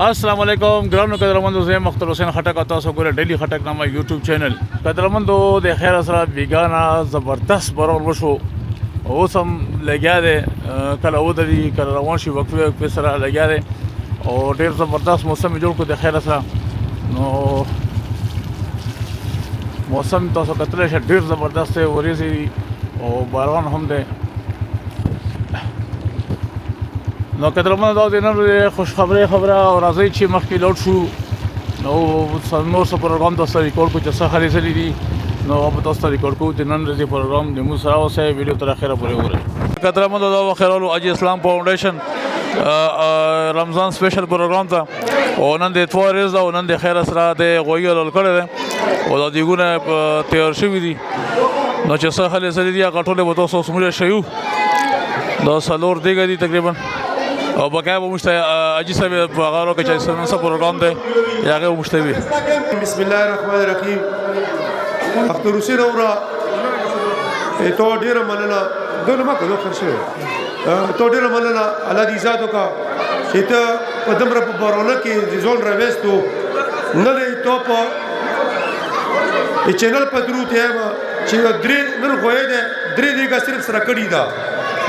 السلام علیکم ګرانو قدرمندو زه مختار حسین خټک تاسو ګوره ډیلی خټک نامه یوټیوب چینل قدرمندو د خیر سره بیگانا زبردست برول وشو اوس هم لګیا دی کله ودري کله روان شي وقفه سره لګیا دی او ډیر زبردست موسم جوړ کو د خیر سره نو موسم تاسو کتل شي ډیر زبردست دی ورېږي او باران هم دی نو قدرمنو دا د نن خوش خبره او راځي چې مخکې لوټ شو نو نور څه پروګرام تاسو ریکارډ کو چې څه خالي سړي دي نو په تاسو ریکارډ کو د نن ورځې پروګرام د مو سره اوسه ویډیو تر اخره پورې وګورئ قدرمنو دا خیرالو اجي اسلام فاونډیشن رمضان سپیشل پروګرام ته او نن د اتوار ورځ او نن د خیر سره د غوي لول کړی او دا دیګونه تیار شوی دي نو چې څه خالي سړي دي هغه ټول به تاسو سمول شيو دا سلور دیګه دي تقریبا او بقای به مشته اجي صاحب هغه کې چې څه پروګرام دی هغه مشته وي بسم الله الرحمن الرحیم اختر حسین اورا تو ډیر مننه دونه ما کولو خرشه تو ډیر مننه الله دې ذاتو کا چې ته په دمر په بارونه کې ځون راوستو نه له تو په چینل په درو ته ما چې درې نن خوې ده درې دیګه صرف سره کړی دا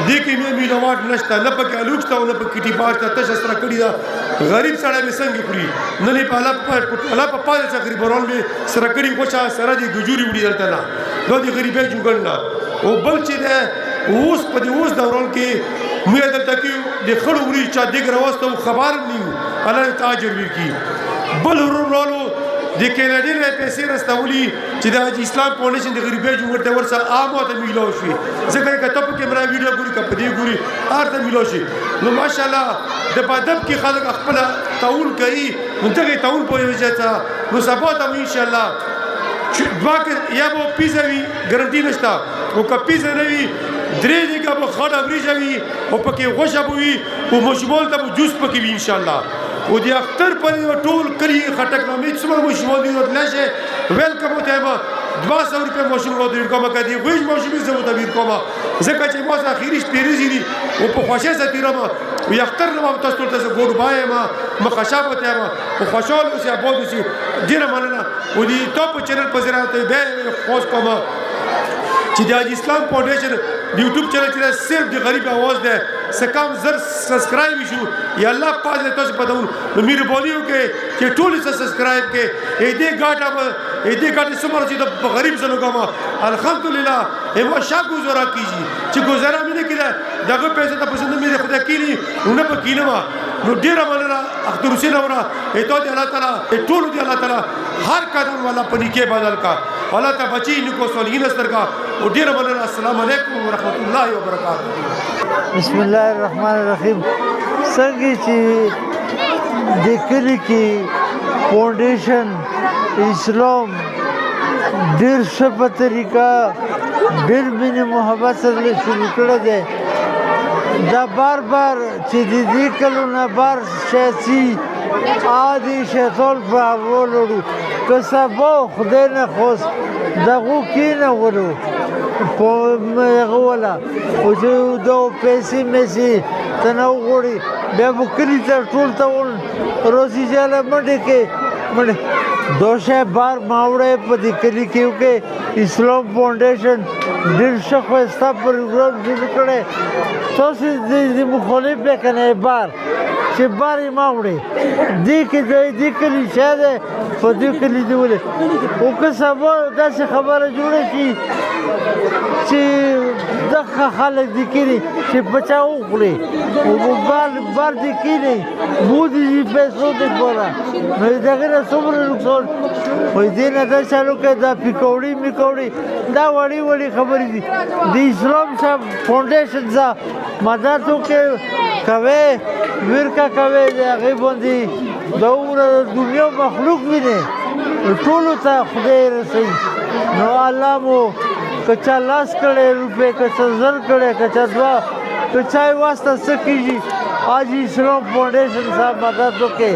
دې کې مې میلوات نشته نه په کالوچ ته نه په کټي باټ ته تاسو سره کړی دا غریب سره به څنګه پوری نه نه په الله په پاله چې غریب ورول به سره کړی کوچا سره دې ګجوري وړي دلته نه دوی غریبې جوړنا او بل چې ده اوس په دې اوس دوران کې مې دلته کې د خړو وړي چا دې راوستو خبر نه الله تاجر وکي بل ورولو د کینیډي له پیسې راستولي چې د اسلام فاونډیشن د غریبۍ جوړته ورسره عامه ته میلو شي ځکه کته په کیمرا ویډیو ګوري کپ دی ګوري ارته میلو شي نو ماشاءالله د پادب کې خلک خپل تعاون کوي نو دغه تعاون په وجه ته نو سبا ته ان شاء الله باکه یا به پیزا وی ګارانټي نشته او که پیزا نه وي درې دیګه به خړه بریجه وي او پکې غوښه وي او مشمول ته جوس پکې وي ان شاء الله او د اختر پر ټول کلی خټک نامې څومره مشمول دي ورلشه ویلکم ته ما 200 روپے مشمول دي کومه کدي وښ مشمول زه ته ویر کومه ځکه چې ما اخیری پیریزي دي او په خوښه ستیرم او اختر نو تاسو ته ګور بای ما مخشابه ته ما او خوشال اوسه ابود شي ډیر مننه او دي ټاپ چینل په زراعت به خوش کومه چې د اسلام فاونډیشن د یوټیوب چینل چې صرف د غریب आवाज ده سکم زر سبسکرایب شو یا الله پاک دې تاسو په دون نو مهرباني وکړئ چې ټول یې سبسکرایب کړئ دې ګاټه سمره چې د غریب زلګما الحمدلله ایمو شاکو زورا کیږي چې گزاره مې نه کړه دغه پیسې ته پسند مې خدای کینی نه پکینه ما نو ډیر مننه اختر حسین اورا ته دې الله تعالی ټول دې الله تعالی هر قدم والا پني کې بدل کا الله ته بچی نو کو سولین ستر کا او ډیر مننه السلام علیکم ورحمت الله وبرکاته بسم الله الرحمن الرحیم څنګه چې د کلی کې فاونډیشن اسلام ډیر ښه په طریقه ډیر مینه محبت سره شروع کړی دی دا بار چې د دې کلو نه بار شاسي عادي شیطان په ولړو که سبا خدای نه خوست دغو کې نه ورو په غولا او چې دا پیسې مېسي تنو غوړي بیا به کلی ته ټول ته ون روزي جاله منډه کې منډه دوشه بار ماوړې په دې کلی کې کې اسلام فاونډیشن ډېر ښه خوستا پروګرام جوړ کړي تاسو دې مخالف کنه بار چې بار ماوړې دې کې دې کلی شاده په دې کلی دی ولې او که سبا داسې خبره جوړه شي چې دغه خلک دي کړي چې بچاو کړي او بار دي کړي بودی پیسو دې ګورا نو دغه څومره نقصان وای دې نه دا چالو کې دا پکوړی میکوړی دا وړي خبرې دي د اسلام صاحب فاونډیشن ځا مدد وکړي کوي ورکا کوي هغه باندې دا دنیا مخلوق ویني ټول ته خدای رسي نو الله مو کچا لاس کړي روپے کچا زر کړي کچا دوا کچا واسطه سکیږي आज اسلام फाउंडेशन साहब मदद के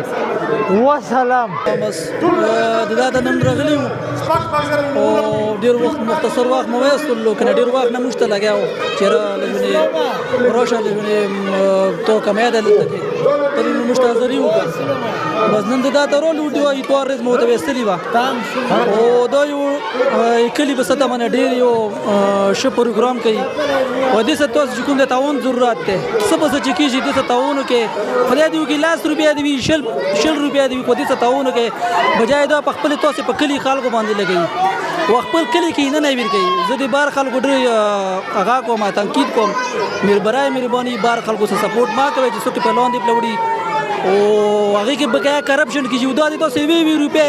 وسلام. بس د دا د نن راغلی وو او ډېر وخت مختصر وخت مو وایستلو کنه ډېر وخت نه مشته لګیاو چېرې لږونه روشه لږونه تو کمه ده دلته کې ترې نو مشته حاضري وکړه بس نن د دا ترول وډیو ایتوار ورځ مو ته ویستلی وه او دا یو کلي به ستا باندې ډېر یو ښه پروګرام کوي او دې سره تاسو چې کوم د تعاون ضرورت دی څه به څه چې کېږي دې سره تعاون وکړي خدای دې وکړي 10 روپیا دې وي 100 روپیا دې وي خو دې سره تعاون وکړي بجای دا په خپل تاسو په کلي خلکو باندې لګوي او خپل کلي کې نه ویر کوي زه دې بار خلکو ډېر هغه کوم تنقید کوم برای مهرباني بار خلکو سره سپورټ ما کوي چې څوک په لاندې پلوړي او هغه کې بقایا کرپشن کې جوړ دي تاسو 20 روپیا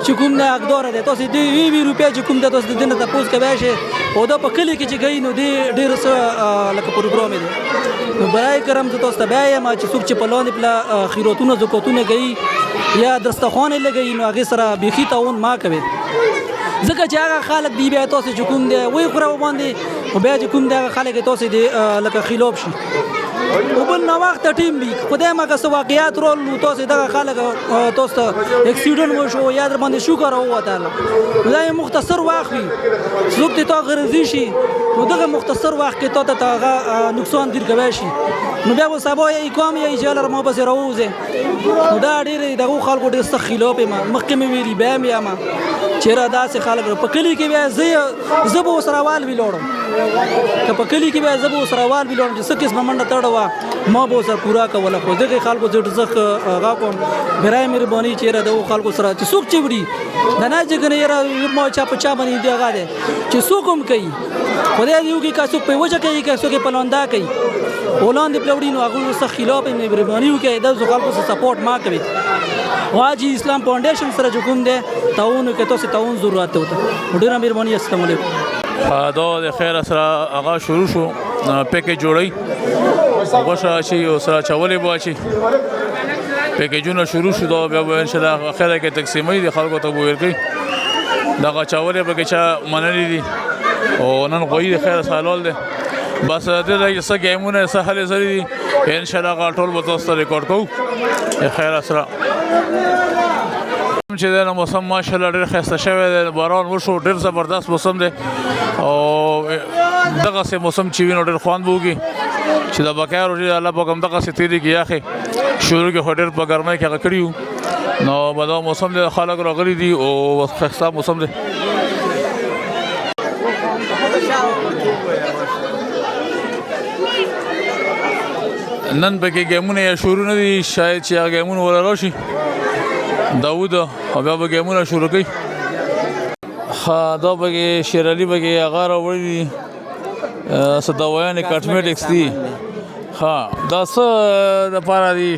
چې کوم نه حقدار دي تاسو 20 روپیا چې کوم د تاسو د دنه تاسو کوي شي او دا په کلی کې چې گئی نو ډېر څه لکه پروګرام دی نو برای کرم ته تاسو ته بیا ما چې څوک چې په لاندې پلا خیراتونه زکاتونه گئی یا دسترخوان لګي نو هغه سره بيخي تعاون ما کوي ځکه چې هغه خلک دی بیا تاسو چې کوم دی وای خو را باندې او بیا چې کوم دی خلک تاسو دی لکه خلاف شي او بل نو وخت ټیم وی خدای ما که واقعیت رول نو تاسو دغه خلک تاسو ته اکسیډنټ وشو یا در باندې شکر او وته دا مختصر وخت وي څوک ته تا غرضی شي نو دغه مختصر وخت کې ته ته نقصان دیر کوي شي نو بیا و سبا یې کوم یې جلر مو بس راوځي نو دا ډېر دغه خلکو ډېر سخت خلاف ما مخکې مې ویلي بیا مې ما چیرې داسې خلک په کلی کې بیا زه به سره وال ویلوړم که په کلی کې بیا زه به سره وال ویلوړم چې څه قسمه منډه تړه ما به سره پورا کوله خو دغه خلکو زه هغه کوم برای مهرباني چیرې دغه خلکو سره چې څوک چې وړي دا نه چې کنه یاره ما چا په چا باندې دی هغه دی چې څوک هم کوي خدای دې وکړي که څوک په وجه کوي که څوک په لاندا کوي ولاندې پلوړي نو هغه سره خلاف مهرباني وکړي د خلکو سره سپورټ ما کوي واجی اسلام فاؤنډیشن سره چې کوم دی تعاون کې تاسو تعاون ضرورت دی ډېره مهرباني السلام علیکم دا د خیر سره هغه شروع شو پیکیج جوړی غوښه چې سره چولې به اچي پیکیجونه شروع شو دا بیا به انشاءالله خیره کې تقسیموي دي خلکو ته به ورکوي دغه چولې به کې چا منلي دي او نن غویي د خیر حلال دی بس دې څه ګیمونه څه هلې ځلې دي انشاءالله هغه ټول به تاسو ته ریکارډ کوو د خیر سره چې دا موسم ماشاءالله ډېر ښایسته شوی دی باران وشو ډېر زبردست موسم دی او دغسې موسم چې وي نو ډېر خوند به وکړي چې د بقایا روژې الله پاک هم دغسې تېرې کړي یخې شروع کې خو ډېر په ګرمۍ کې هغه کړي وو نو به دا موسم دی خلک راغلي دي او ښایسته موسم دی نن پکې ګیمونه یا شروع نه دي شاید چې هغه ګیمونه ولا راشي داود او بیا به ګیمونه شروع کوي دا پکې شیر علي پکې هغه راوړي دي څه دوايانې کاسمیټکس دي دا څه دپاره دي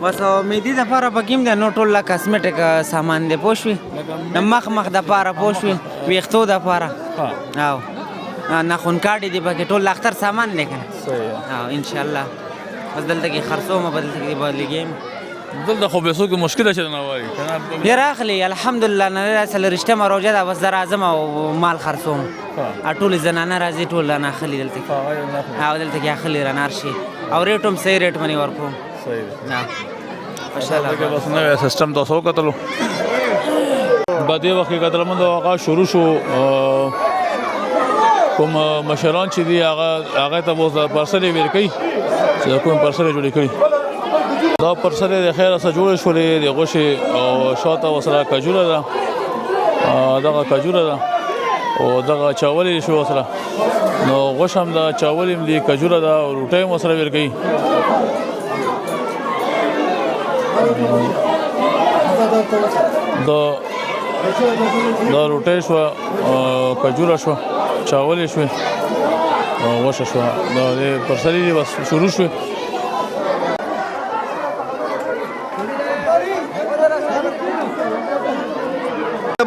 بس مېدي دپاره پکې هم دی نو ټول لا کاسمیټک سامان دی پوه شوې مخ دپاره پوه شوې ویښتو دپاره او ناخون کاټې دي پکې ټول اختر سامان دی که نه او انشاءالله بس دلته کې خرڅوم به دلته کې به لګیم دلته خو پیسو کې مشکله چې نه وایي بیا راغلی الحمدلله نه اصل رښتیا روژه ده بس زه راځم او مال خرڅوم ټولې زنانه راځي ټول رانه اخلي دلته کې او دلته کې اخلي رانه هر شي او ریټ هم صحیح ریټ باندې ورکوم ماشاءالله بس نوی سیسټم تاسو وکتلو په دې وخت کې قدرمند هغه شروع شو کوم مشران چې دي هغه ته اوس پارسلې ورکوي چې کوم پارسلې جوړې کړي دا پرسلې د خیره سره جوړې شولې د غوښې او شاته ورسره کجوره ده دغه کجوره ده او دغه چاولې شو ورسره نو غوښه هم ده چاول هم دي کجوره ده او روټۍ هم ورسره ورکوي دا روټۍ شوه کجوره شوه چاولې شوې او غوښه شوه دا د پرسلې دي بس شروع شوې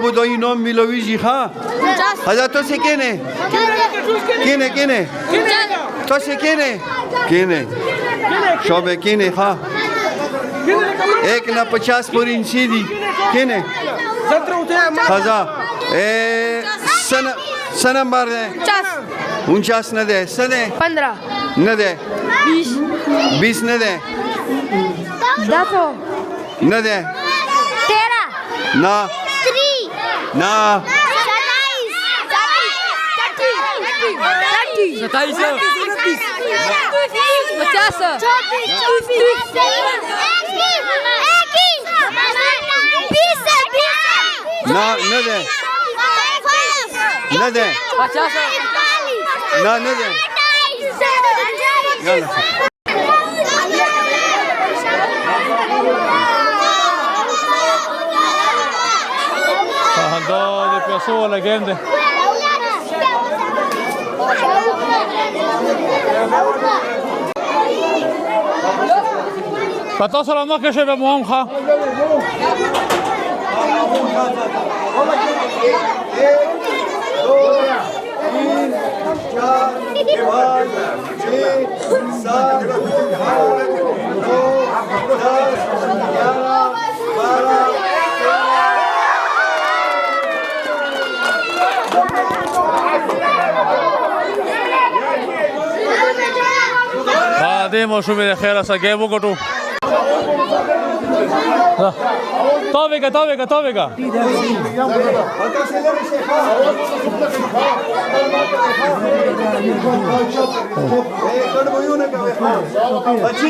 بودایی نام میلویجی ها حضرت تو سے کینے کینے تو سے کینے شعبه کینے ها 1/50 پر انچی دی کینے خزا سه نمبر ده 49 نه ده سه ده 15 نه ده 20 نه ده نه ده 13 نه 3 نه نه نه ده نه ده نه نه ده يلا دا د پیسو والا ګیم دی که تاسو را مخکې شئ بیا مو هم ښه دې ماشومې د خیره سره ګیم وګټو تاوېږه بچی